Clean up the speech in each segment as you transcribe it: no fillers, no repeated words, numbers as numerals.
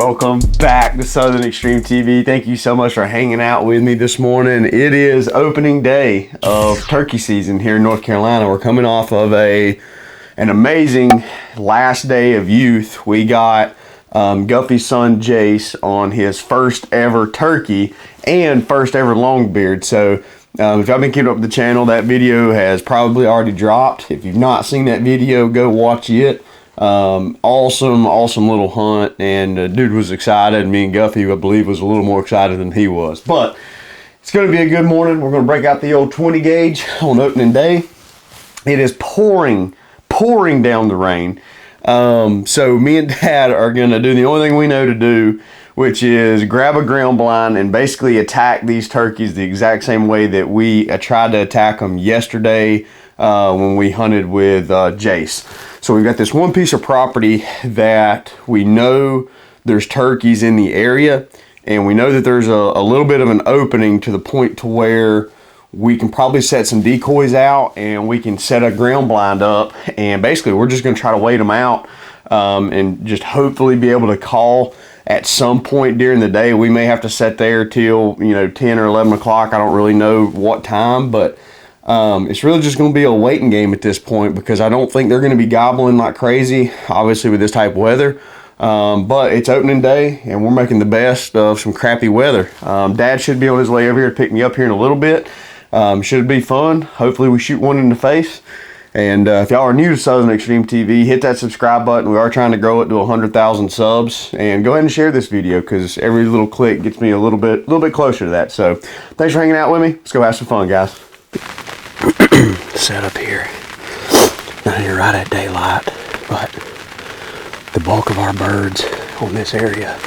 Welcome back to Southern Extreme TV. Thank you so much for hanging out with me this morning. It is opening day of turkey season here in North Carolina. We're coming off of an amazing last day of youth. We got Guffey's son Jace on his first ever turkey and first ever longbeard. So if y'all been keeping up with the channel, that video has probably already dropped. If you've not seen that video, go watch it. Awesome little hunt, and dude was excited. Me and Guffey, I believe, was a little more excited than he was. But it's going to be a good morning. We're going to break out the old 20 gauge on opening day. It is pouring down the rain. So me and Dad are going to do the only thing we know to do, which is grab a ground blind and basically attack these turkeys the exact same way that we tried to attack them yesterday when we hunted with Jace. So we've got this one piece of property that we know there's turkeys in the area, and we know that there's a little bit of an opening to the point to where we can probably set some decoys out and we can set a ground blind up, and basically we're just going to try to wait them out and just hopefully be able to call at some point during the day. We may have to set there till 10 or 11 o'clock. I don't really know what time, but it's really just going to be a waiting game at this point, because I don't think they're going to be gobbling like crazy, obviously with this type of weather. But it's opening day and we're making the best of some crappy weather. Dad should be on his way over here to pick me up here in a little bit. Should be fun. Hopefully we shoot one in the face. And if y'all are new to Southern Extreme TV, hit that subscribe button. We are trying to grow it to 100,000 subs, and go ahead and share this video, because every little click gets me a little bit closer to that. So thanks for hanging out with me. Let's go have some fun, guys. Set up here, down here right at daylight, but the bulk of our birds on this area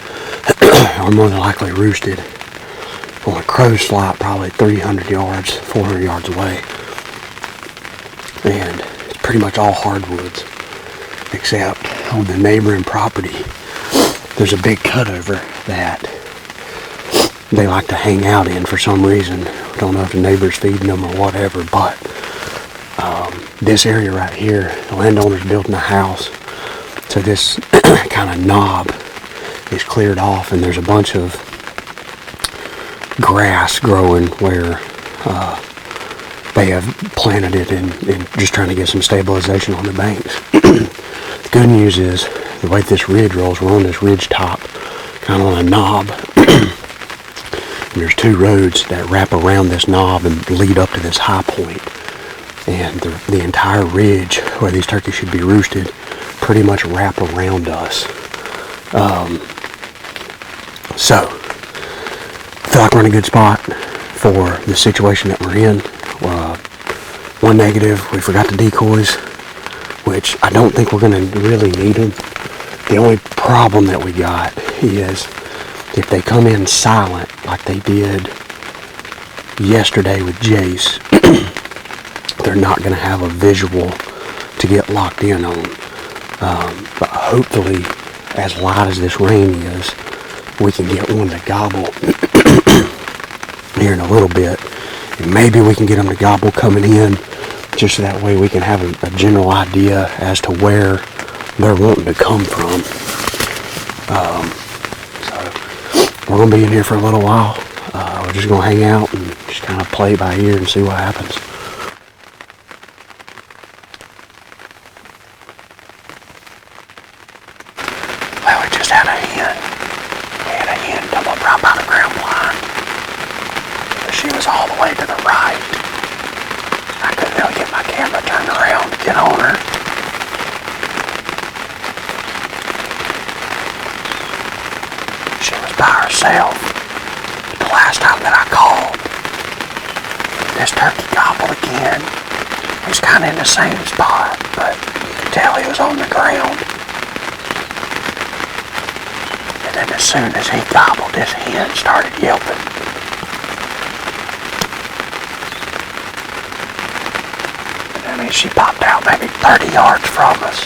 are more than likely roosted on a crow's flight, probably 300 yards, 400 yards away. And it's pretty much all hardwoods, except on the neighboring property there's a big cutover that they like to hang out in for some reason. I don't know if the neighbor's feeding them or whatever, but this area right here, the landowner's building a house, so this kind of knob is cleared off, and there's a bunch of grass growing where they have planted it and just trying to get some stabilization on the banks. The good news is, the way this ridge rolls, we're on this ridge top, kind of on a knob. There's two roads that wrap around this knob and lead up to this high point. And the entire ridge where these turkeys should be roosted pretty much wrap around us. So, I feel like we're in a good spot for the situation that we're in. One negative, we forgot the decoys, which I don't think we're going to really need them. The only problem that we got is if they come in silent like they did yesterday with Jace, they're not going to have a visual to get locked in on. But hopefully, as light as this rain is, we can get one to gobble here in a little bit. And maybe we can get them to gobble coming in, just so that way we can have a general idea as to where they're wanting to come from. So we're going to be in here for a little while. We're just going to hang out and just kind of play by ear and see what happens. Well, we just had a hen. We had a hen come up right by the ground blind. She was all the way to the right. I couldn't really get my camera turned around to get on her. She was by herself. The last time that I called, this turkey gobbled again. He was kind of in the same spot, but you could tell he was on the ground. And then as soon as he gobbled, this hen started yelping. And I mean, she popped out maybe 30 yards from us.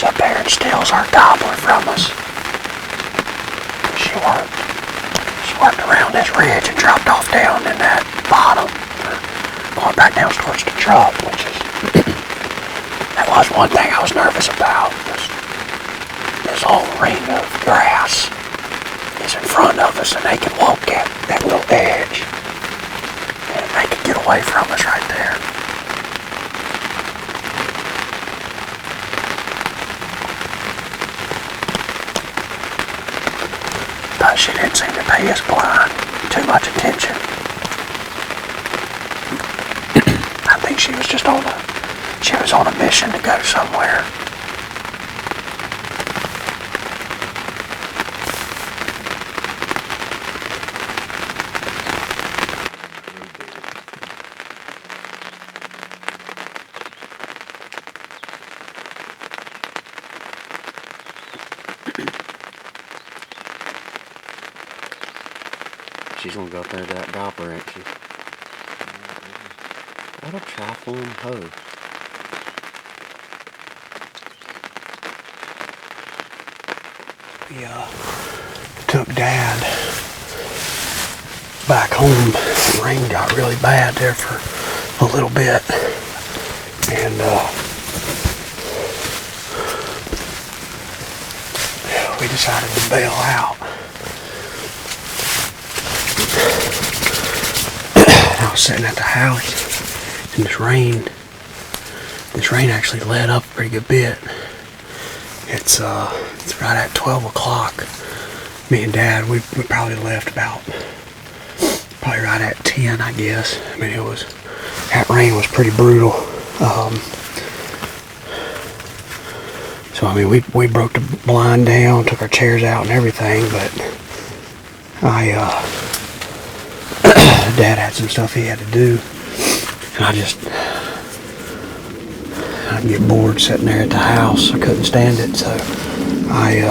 up there and steals our gobbler from us. She worked around this ridge and dropped off down in that bottom, going back down towards the truck, which is, that was one thing I was nervous about. This whole ring of grass is in front of us, and they can walk that little edge, and they can get away from us right there. But she didn't seem to pay us blind too much attention. I think she was just on a mission to go somewhere. She's gonna go up there to that gobbler, ain't she? What a trifling hoe. We took Dad back home. The rain got really bad there for a little bit, and we decided to bail out. I was sitting at the house, and this rain actually let up a pretty good bit. It's right at 12 o'clock. Me and Dad, we probably left probably right at 10, I guess. I mean, that rain was pretty brutal. So I mean, we broke the blind down, took our chairs out and everything, but Dad had some stuff he had to do, and I'd get bored sitting there at the house. I couldn't stand it, so I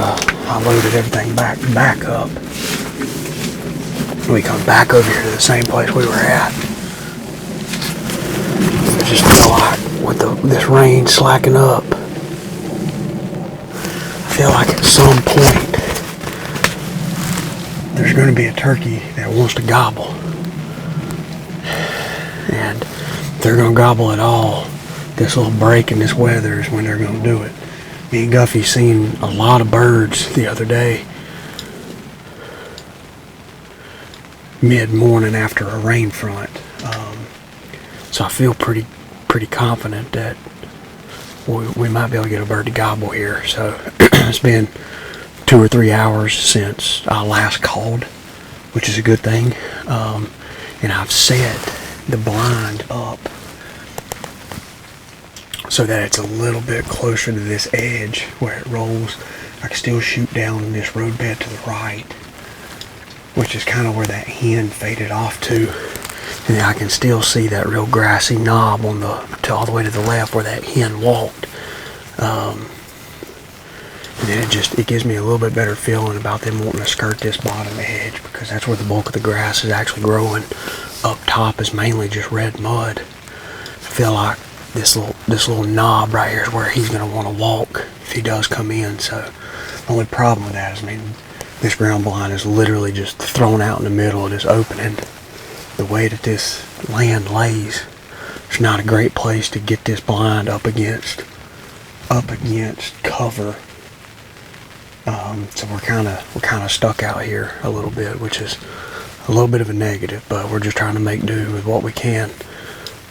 loaded everything back up. We come back over here to the same place we were at. I just feel like with this rain slacking up, I feel like at some point there's going to be a turkey that wants to gobble. And if they're going to gobble at all, this little break in this weather is when they're going to do it. Me and Guffey seen a lot of birds the other day, mid-morning after a rain front. So I feel pretty confident that we might be able to get a bird to gobble here. So it's been 2 or 3 hours since I last called, which is a good thing. And I've set the blind up so that it's a little bit closer to this edge where it rolls. I can still shoot down this roadbed to the right, which is kind of where that hen faded off to. And I can still see that real grassy knob all the way to the left where that hen walked. And then it gives me a little bit better feeling about them wanting to skirt this bottom edge, because that's where the bulk of the grass is actually growing. Up top is mainly just red mud. I feel like this little knob right here is where he's going to want to walk if he does come in. So the only problem with that is, I mean, this ground blind is literally just thrown out in the middle of this opening. The way that this land lays, it's not a great place to get this blind up against cover. So we're kind of stuck out here a little bit, which is a little bit of a negative, but we're just trying to make do with what we can.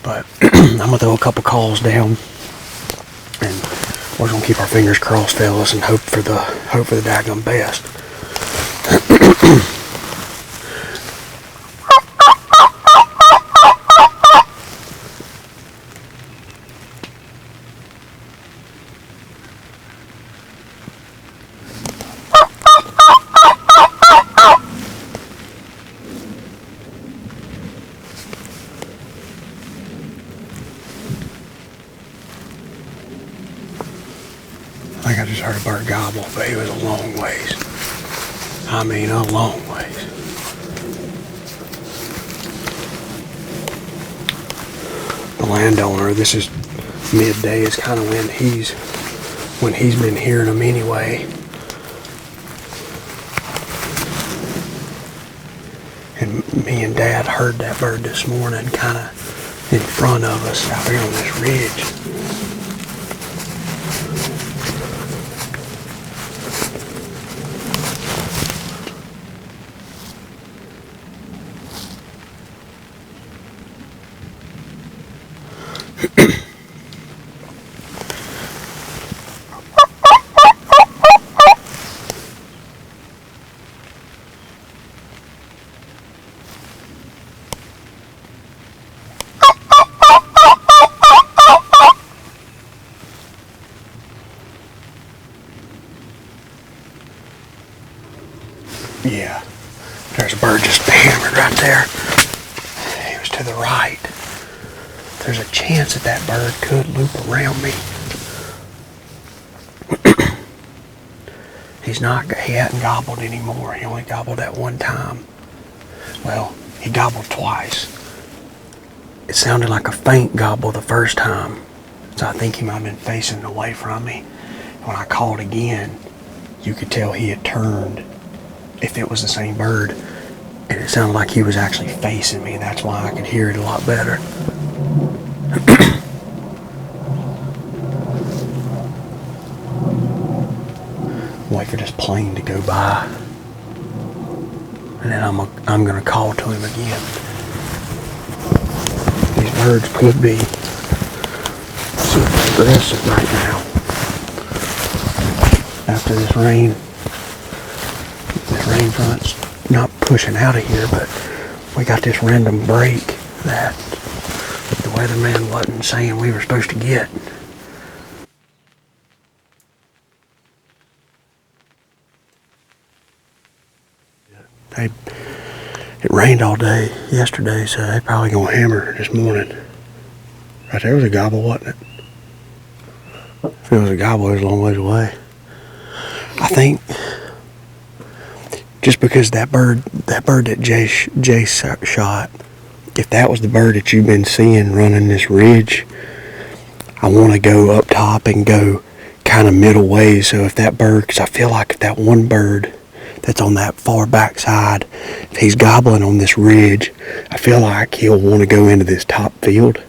But I'm gonna throw a couple calls down, and we're gonna keep our fingers crossed, fellas, and hope for the daggum best. I think I just heard a bird gobble, but he was a long ways. I mean, a long ways. The landowner, this is midday, is kind of when when he's been hearing them anyway. And me and Dad heard that bird this morning kind of in front of us out here on this ridge. Yeah, there's a bird just hammered right there. He was to the right. There's a chance that that bird could loop around me. He hadn't gobbled anymore. He only gobbled that one time. Well, he gobbled twice. It sounded like a faint gobble the first time, so I think he might have been facing away from me. When I called again, you could tell he had turned, if it was the same bird, and it sounded like he was actually facing me. That's why I could hear it a lot better. Wait for this plane to go by, and then I'm gonna call to him again. These birds could be super aggressive right now after this rain. This rain front's not pushing out of here, but we got this random break that the weatherman wasn't saying we were supposed to get. It rained all day yesterday, so they probably gonna hammer this morning. Right there was a gobble, wasn't it? If it was a gobble, it was a long ways away. I think just because that bird that Jace shot, if that was the bird that you've been seeing running this ridge, I want to go up top and go kind of middle ways. So if that bird, because I feel like if that one bird that's on that far back side, if he's gobbling on this ridge, I feel like he'll want to go into this top field.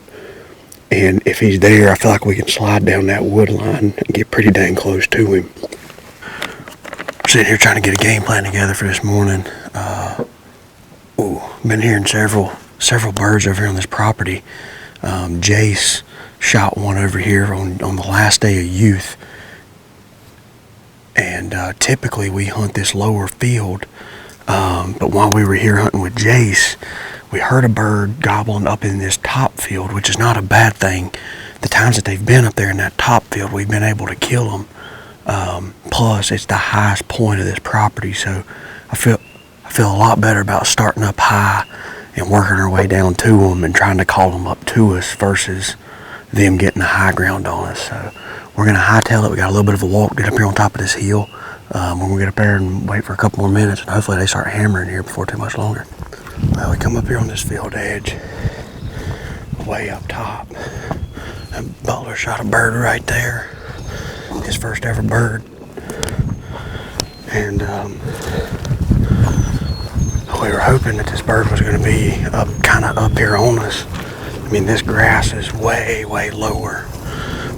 And if he's there, I feel like we can slide down that wood line and get pretty dang close to him. I'm sitting here trying to get a game plan together for this morning. Been hearing several birds over here on this property. Jace shot one over here on the last day of youth. And typically we hunt this lower field, but while we were here hunting with Jace, we heard a bird gobbling up in this top field, which is not a bad thing. The times that they've been up there in that top field, we've been able to kill them. Plus, it's the highest point of this property, so I feel a lot better about starting up high and working our way down to them and trying to call them up to us versus them getting the high ground on us. So we're going to hightail it. We got a little bit of a walk to get up here on top of this hill. We're going to get up there and wait for a couple more minutes, and hopefully they start hammering here before too much longer. Well, we come up here on this field edge, way up top. And Butler shot a bird right there, his first ever bird. And we were hoping that this bird was going to be kind of up here on us. I mean, this grass is way, way lower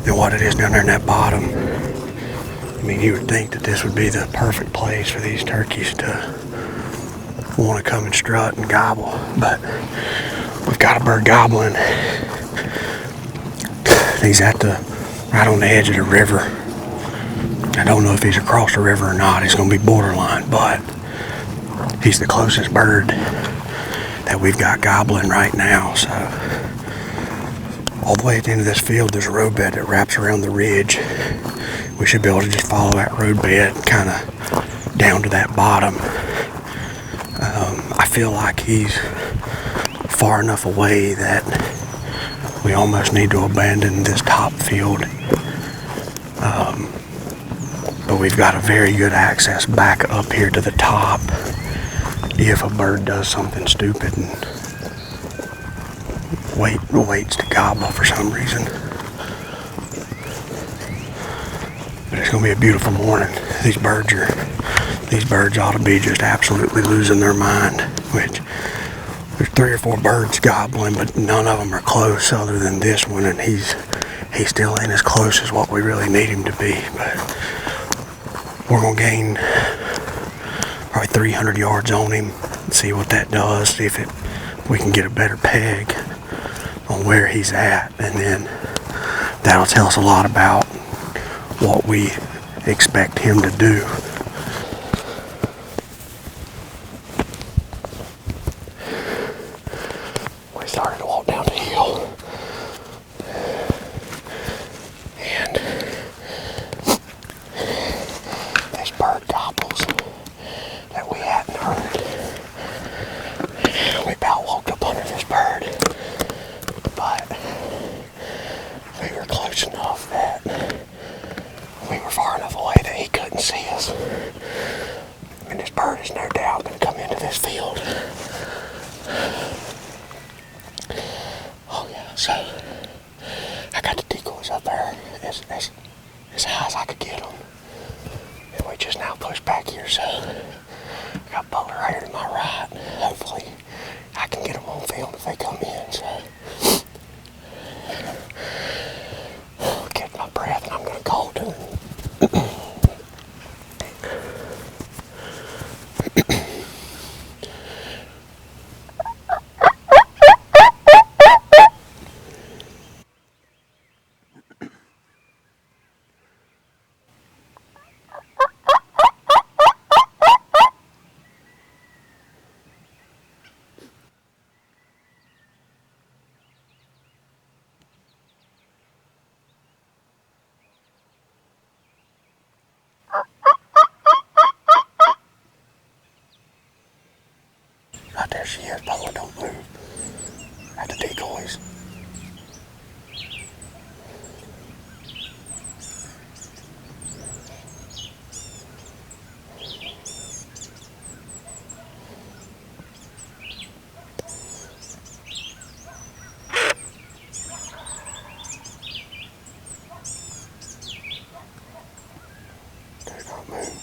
than what it is down there in that bottom. I mean, you would think that this would be the perfect place for these turkeys to want to come and strut and gobble, but we've got a bird gobbling. He's right on the edge of the river. I don't know if he's across the river or not. He's going to be borderline, but he's the closest bird that we've got gobbling right now. So all the way at the end of this field, there's a roadbed that wraps around the ridge. We should be able to just follow that roadbed kind of down to that bottom. I feel like he's far enough away that we almost need to abandon this top field. But we've got a very good access back up here to the top if a bird does something stupid and waits to gobble for some reason. But It's gonna be a beautiful morning. These birds ought to be just absolutely losing their mind, which there's 3 or 4 birds gobbling, but none of them are close other than this one, and he's still ain't as close as what we really need him to be. But we're gonna gain probably 300 yards on him and see what that does, see if we can get a better peg on where he's at, and then that'll tell us a lot about what we expect him to do. We started to walk down the hill, and this bird gobbles that we hadn't heard. We about walked up under this bird, but we were close enough that we were far enough away that he couldn't see us. And this bird is no doubt going to come into this field. Oh yeah, so I got the decoys up there as high as I could get them. And we just now pushed back here, so I got Butler right here to my right. Hopefully I can get them on film if they come in, so I'll catch my breath and I'm going to call to him. Right there she is, Butler, don't move. At the decoys. Do not move.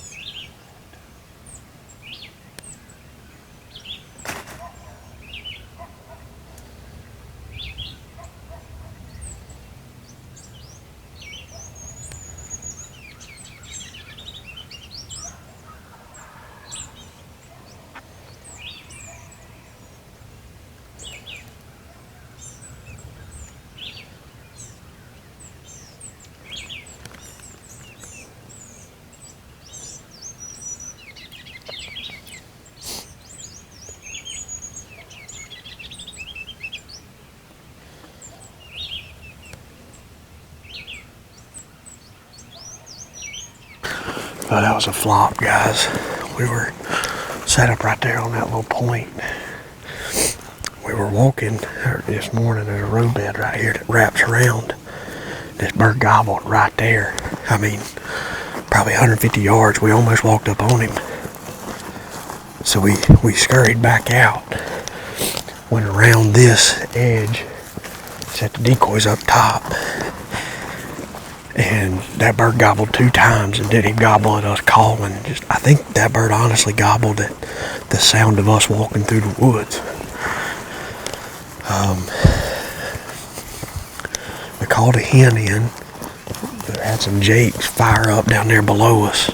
But that was a flop, guys. We were set up right there on that little point. We were walking this morning. There's a road bed right here that wraps around. This bird gobbled right there. I mean, probably 150 yards. We almost walked up on him. So we scurried back out, went around this edge, set the decoys up top. And that bird gobbled 2 times and didn't even gobble at us calling. I think that bird honestly gobbled at the sound of us walking through the woods. We called a hen in. We had some jakes fire up down there below us.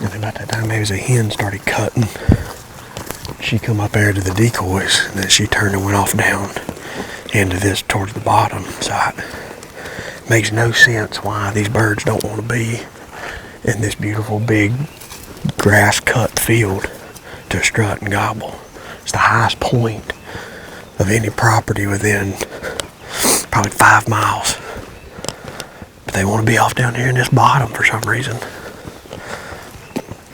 And about that time, maybe as a hen started cutting, she come up there to the decoys, and then she turned and went off down into this towards the bottom. So it makes no sense why these birds don't want to be in this beautiful big grass cut field to strut and gobble. It's the highest point of any property within probably 5 miles. But they want to be off down here in this bottom for some reason.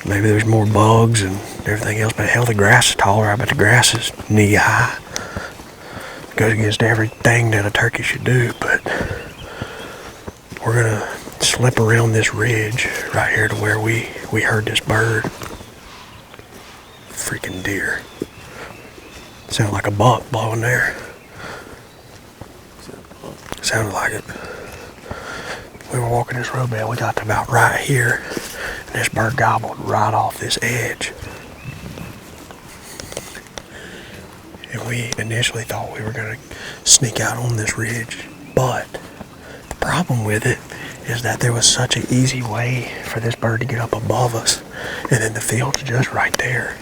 Maybe there's more bugs and everything else, but hell, the grass is taller. I bet the grass is knee high. It goes against everything that a turkey should do, but we're gonna slip around this ridge right here to where we heard this bird. Freaking deer. Sounded like a buck blowing there. Sounded like it. we were walking this road bed. We got to about right here, and this bird gobbled right off this edge. And we initially thought we were going to sneak out on this ridge, but the problem with it is that there was such an easy way for this bird to get up above us, and then the field's just right there.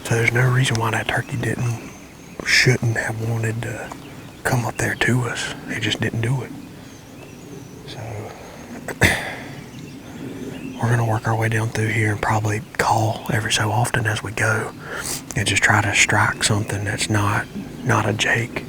So there's no reason why that turkey shouldn't have wanted to come up there to us. It just didn't do it. So we're gonna work our way down through here and probably call every so often as we go and just try to strike something that's not a jake.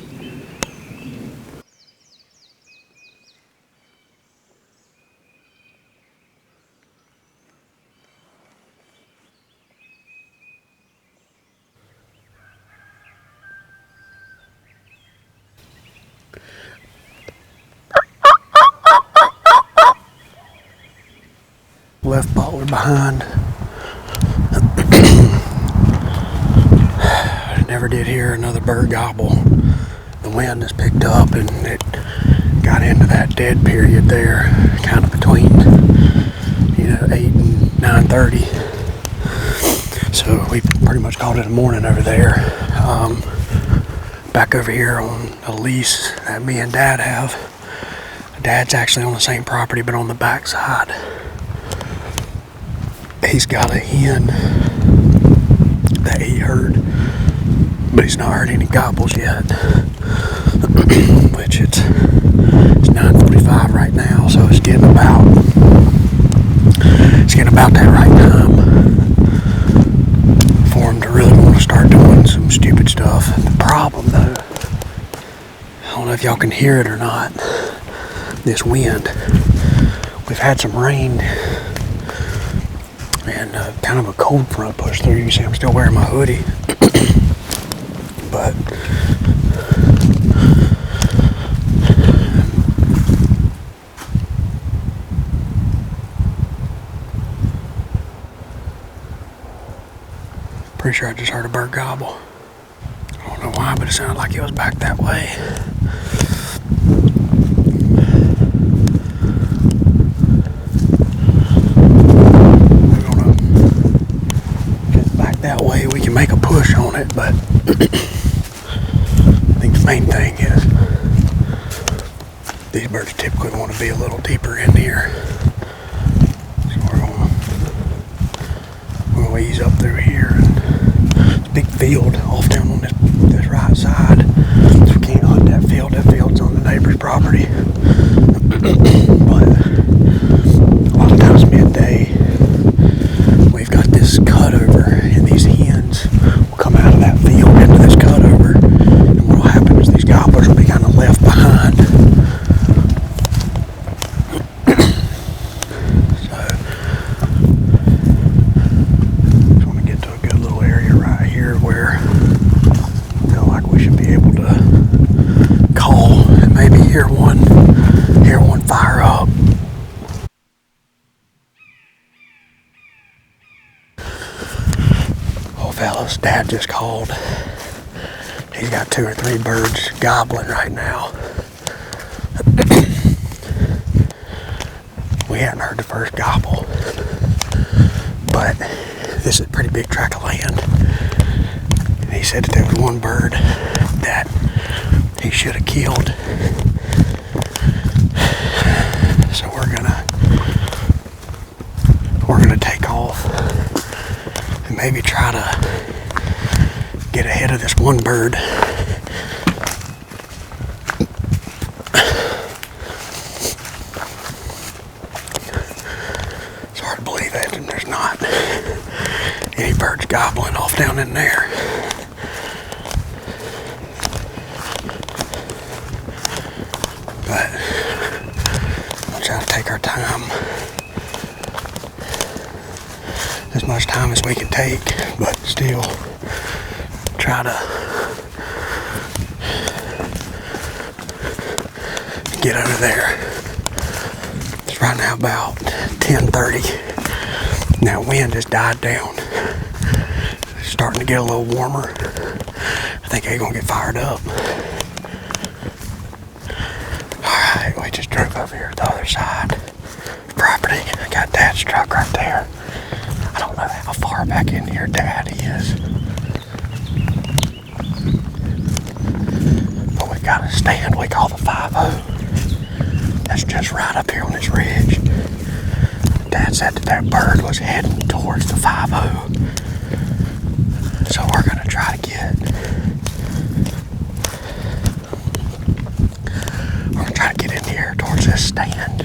Left baller behind. Never did hear another bird gobble. The wind has picked up and it got into that dead period there, kind of between 8 and 9:30. So we pretty much called it a morning over there. Back over here on a lease that me and Dad have. Dad's actually on the same property but on the back side. He's got a hen that he heard, but he's not heard any gobbles yet. Which it's 9:45 right now, so it's getting about that right time for him to really want to start doing some stupid stuff. The problem though, I don't know if y'all can hear it or not, this wind. We've had some rain and kind of a cold front push through. You can see I'm still wearing my hoodie. But pretty sure I just heard a bird gobble. I don't know why, but it sounded like it was back that way. That way we can make a push on it, but I think the main thing is these birds typically want to be a little deeper in here, so we're gonna ease up through here. And it's a big field off down on this right side, so we can't hunt that field. That field's on the neighbor's property. But a lot of times midday we've got this cutover, and these hens will come out of that field into this cutover, and what will happen is these gobblers will be kind of left behind. So just want to get to a good little area right here where I feel like we should be able to call and maybe hear one fire up. Fellas, Dad just called. He's got 2 or 3 birds gobbling right now. We hadn't heard the first gobble, but this is a pretty big tract of land. And he said that there was one bird that he should have killed. So we're gonna take off and maybe try to get ahead of this one bird. It's hard to believe that there's not any birds gobbling off down in there. But we'll try to take our time. As much time as we can take, but still try to get over there. It's right now about 10:30. Now wind has died down. It's starting to get a little warmer. I think they're gonna get fired up. Alright, we just drove look over here at the other side property. I got Dad's truck right there. I don't know how far back in here Dad is. But we got a stand we call the 5-0. That's just right up here on this ridge. Dad said that bird was heading towards the 5-0. So we're gonna try to get in here towards this stand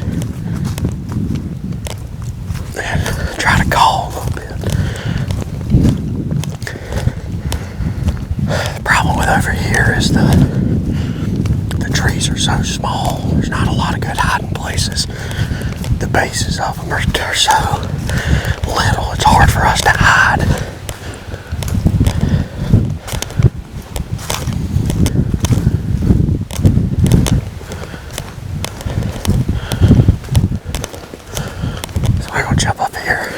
and try to call a little bit. The problem with over here is the trees are so small. There's not a lot of good hiding places. The bases of them are so little, it's hard for us to hide. So we're gonna jump up here.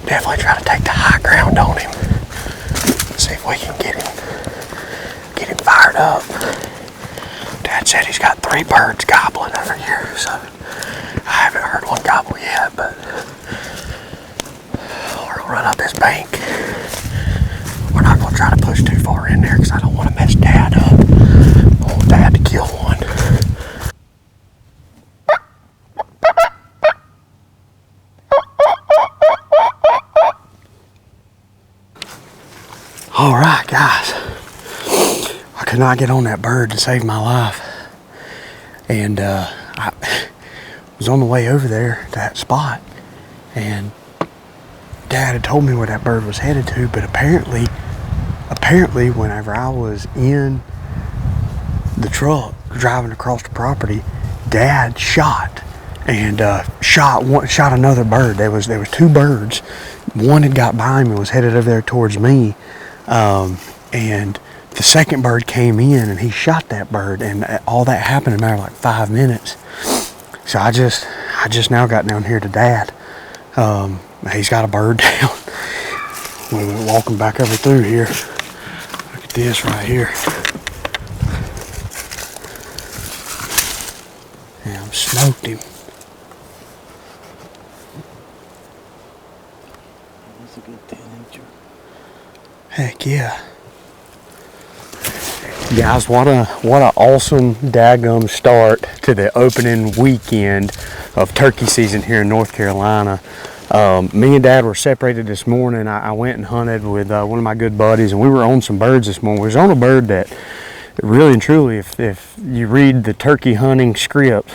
Definitely try to take the high ground on him. See if we can get him fired up. Dad said he's got 3 birds gobbling over here, so I haven't heard one gobble yet, but we're gonna run up this bank. We're not gonna try to push too far in there because I don't want to mess Dad up. I want Dad to kill one. All right, guys. I could not get on that bird to save my life, and I was on the way over there to that spot, and Dad had told me where that bird was headed to, but apparently whenever I was in the truck driving across the property, Dad shot another bird. There was 2 birds. One had got by him and was headed over there towards me, and the second bird came in and he shot that bird, and all that happened in a matter of like 5 minutes. So I just now got down here to Dad. He's got a bird down. We were walking back over through here. Look at this right here. Yeah, I've smoked him. That's a good 10-incher. Heck yeah. Guys, what a awesome daggum start to the opening weekend of turkey season here in North Carolina. Me and Dad were separated this morning. I went and hunted with one of my good buddies, and we were on some birds this morning. We was on a bird that really and truly, if you read the turkey hunting script,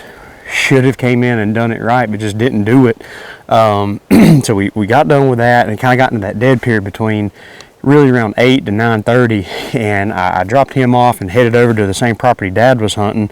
should have came in and done it right, but just didn't do it. So we got done with that and kind of got into that dead period between really around 8 to 9:30, and I dropped him off and headed over to the same property Dad was hunting.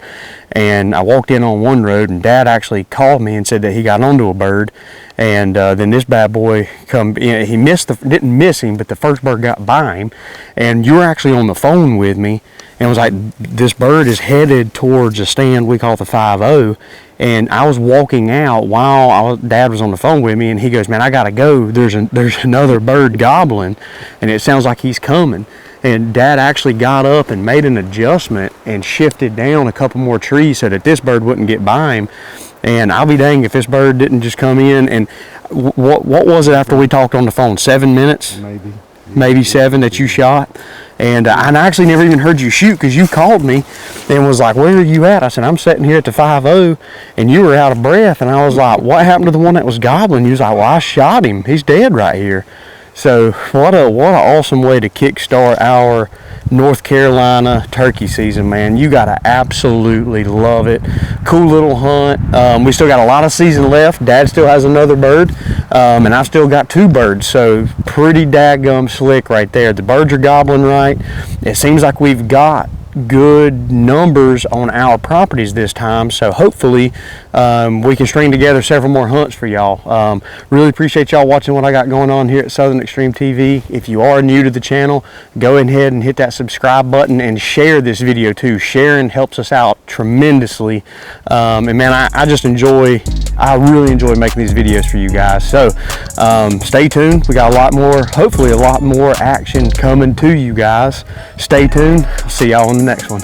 And I walked in on one road, and Dad actually called me and said that he got onto a bird, and then this bad boy come in. He didn't miss him, but the first bird got by him, and you were actually on the phone with me and was like, this bird is headed towards a stand we call the 5-0. And I was walking out while Dad was on the phone with me, and he goes, man, I gotta go. There's another bird gobbling, and it sounds like he's coming. And Dad actually got up and made an adjustment and shifted down a couple more trees so that this bird wouldn't get by him. And I'll be dang if this bird didn't just come in. And what was it after we talked on the phone? 7 minutes? Maybe 7 that you shot. And I actually never even heard you shoot because you called me and was like, where are you at? I said, I'm sitting here at the 5-0, and you were out of breath. And I was like, what happened to the one that was gobbling? You was like, well, I shot him. He's dead right here. So what a awesome way to kickstart our North Carolina turkey season, man. You gotta absolutely love it. Cool little hunt. We still got a lot of season left. Dad still has another bird, and I've still got 2 birds, so pretty daggum slick right there. The birds are gobbling right. It seems like we've got good numbers on our properties this time, so hopefully we can string together several more hunts for y'all. Really appreciate y'all watching what I got going on here at Southern Extreme TV. If you are new to the channel, go ahead and hit that subscribe button and share this video too. Sharing helps us out tremendously, and man, I really enjoy making these videos for you guys. So stay tuned. We got a lot more, hopefully a lot more action coming to you guys. Stay tuned. I'll see y'all on the next one.